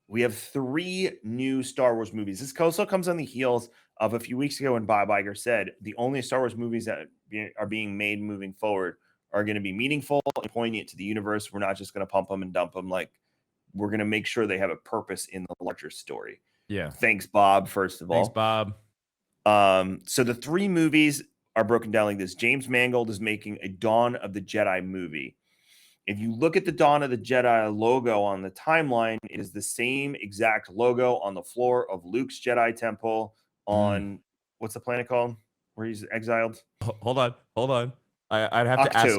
we have 3 new Star Wars movies. This also comes on the heels of a few weeks ago when Bob Iger said the only Star Wars movies that are being made moving forward are going to be meaningful and poignant to the universe. We're not just going to pump them and dump them. Like, we're going to make sure they have a purpose in the larger story. Yeah. Thanks, Bob, first of all. Thanks, Bob. So the 3 movies are broken down like this. James Mangold is making a Dawn of the Jedi movie. If you look at the Dawn of the Jedi logo on the timeline, it is the same exact logo on the floor of Luke's Jedi temple on what's the planet called where he's exiled? Hold on. I'd have to ask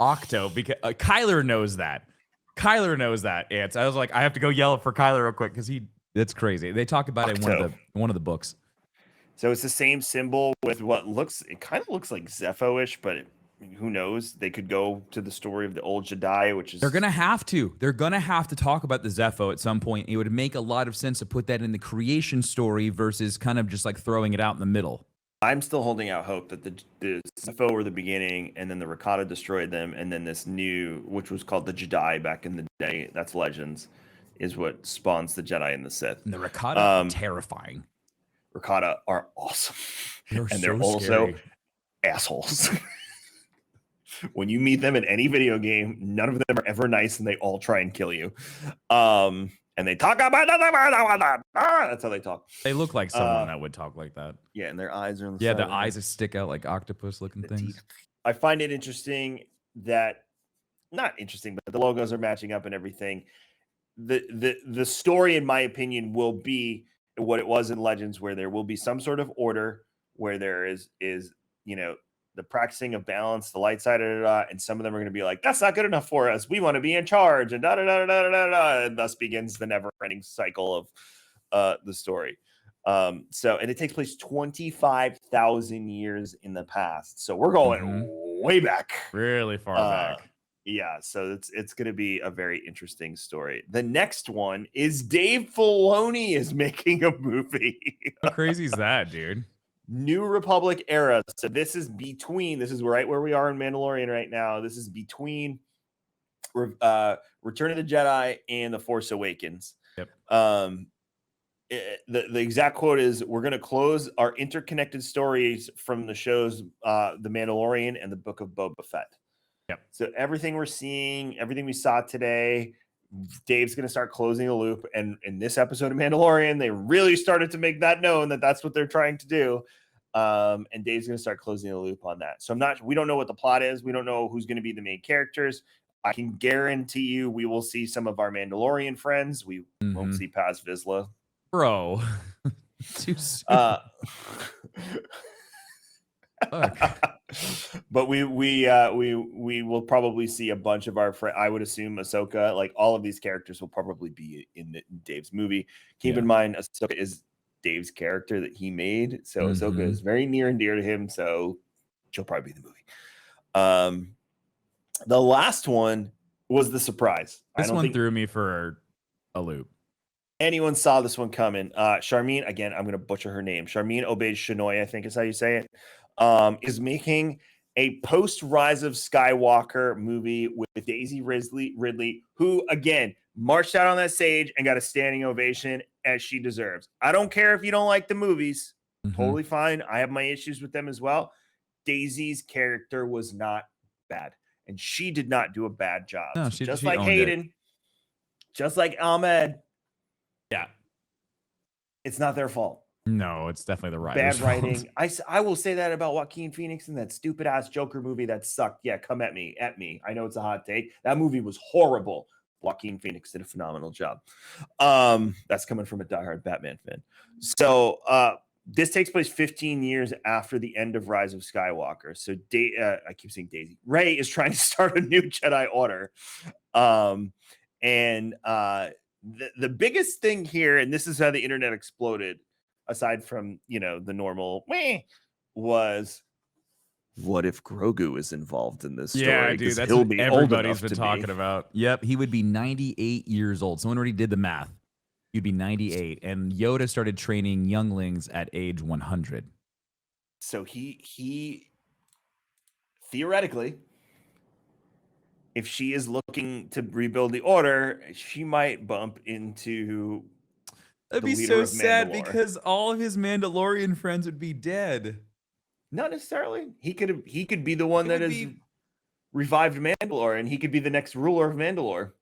Octo, because Kyler knows that. Ants. I was like, I have to go yell for Kyler real quick because that's crazy. They talk about it in one of the books. So it's the same symbol with it kind of looks like Zepho-ish, but who knows? They could go to the story of the old Jedi, which is... They're going to have to. They're going to have to talk about the Zepho at some point. It would make a lot of sense to put that in the creation story versus kind of just like throwing it out in the middle. I'm still holding out hope that the Zepho were the beginning, and then the Rakata destroyed them, and then this new, which was called the Jedi back in the day, that's Legends, is what spawns the Jedi and the Sith. And the Rakata are terrifying. Rakata are awesome. They're so also scary. Assholes. When you meet them in any video game, none of them are ever nice, and they all try and kill you. And they talk about that's how they talk. They look like someone that would talk like that. Yeah, and their eyes are on the yeah, side their eyes that stick out like octopus-looking things. Teeth. I find it interesting that, not interesting, but the logos are matching up and everything. The story, in my opinion, will be what it was in Legends, where there will be some sort of order, where there is the practicing of balance, the light side, and some of them are going to be like, that's not good enough for us. We want to be in charge, and and thus begins the never-ending cycle of the story. And it takes place 25,000 years in the past. So we're going way back, really far back. Yeah, so it's going to be a very interesting story. The next one is Dave Filoni is making a movie. How crazy is that, dude? New Republic era. So this is right where we are in Mandalorian right now. This is between Return of the Jedi and The Force Awakens. Yep. The exact quote is, we're going to close our interconnected stories from the shows The Mandalorian and the Book of Boba Fett. Yep. So everything we're seeing, everything we saw today, Dave's going to start closing the loop. And in this episode of Mandalorian, they really started to make that known that that's what they're trying to do. And Dave's going to start closing the loop on that. So we don't know what the plot is. We don't know who's going to be the main characters. I can guarantee you we will see some of our Mandalorian friends. We won't see Paz Vizsla. Bro. Too soon. But we will probably see a bunch of our friends. I would assume Ahsoka, like all of these characters will probably be in Dave's movie. Keep in mind, Ahsoka is Dave's character that he made, so Ahsoka is very near and dear to him, so she'll probably be in the movie. The last one was the surprise. This one threw me for a loop. Anyone saw this one coming. Charmin, again, I'm going to butcher her name. Charmin Obaid-Chinoy, I think is how you say it, is making a post-Rise of Skywalker movie with Daisy Ridley, who, again, marched out on that stage and got a standing ovation as she deserves. I don't care if you don't like the movies. Totally fine. I have my issues with them as well. Daisy's character was not bad, and she did not do a bad job. No, just like Hayden, just like Ahmed. Yeah. It's not their fault. No, it's definitely the writer's bad writing. I will say that about Joaquin Phoenix in that stupid ass Joker movie that sucked. Yeah, come at me. I know it's a hot take. That movie was horrible. Joaquin Phoenix did a phenomenal job. That's coming from a diehard Batman fan. So this takes place 15 years after the end of Rise of Skywalker. So I keep saying Daisy. Rey is trying to start a new Jedi Order. The biggest thing here, and this is how the internet exploded, aside from, the normal was, what if Grogu is involved in this story? Yeah, dude, that's what everybody's been talking about. Yep, he would be 98 years old. Someone already did the math. He'd be 98, and Yoda started training younglings at age 100. So he theoretically if she is looking to rebuild the order, she might bump into That'd the be leader so of sad Mandalore. because all of his Mandalorian friends would be dead. Not necessarily. He could be the one It that would has be revived Mandalore, and he could be the next ruler of Mandalore.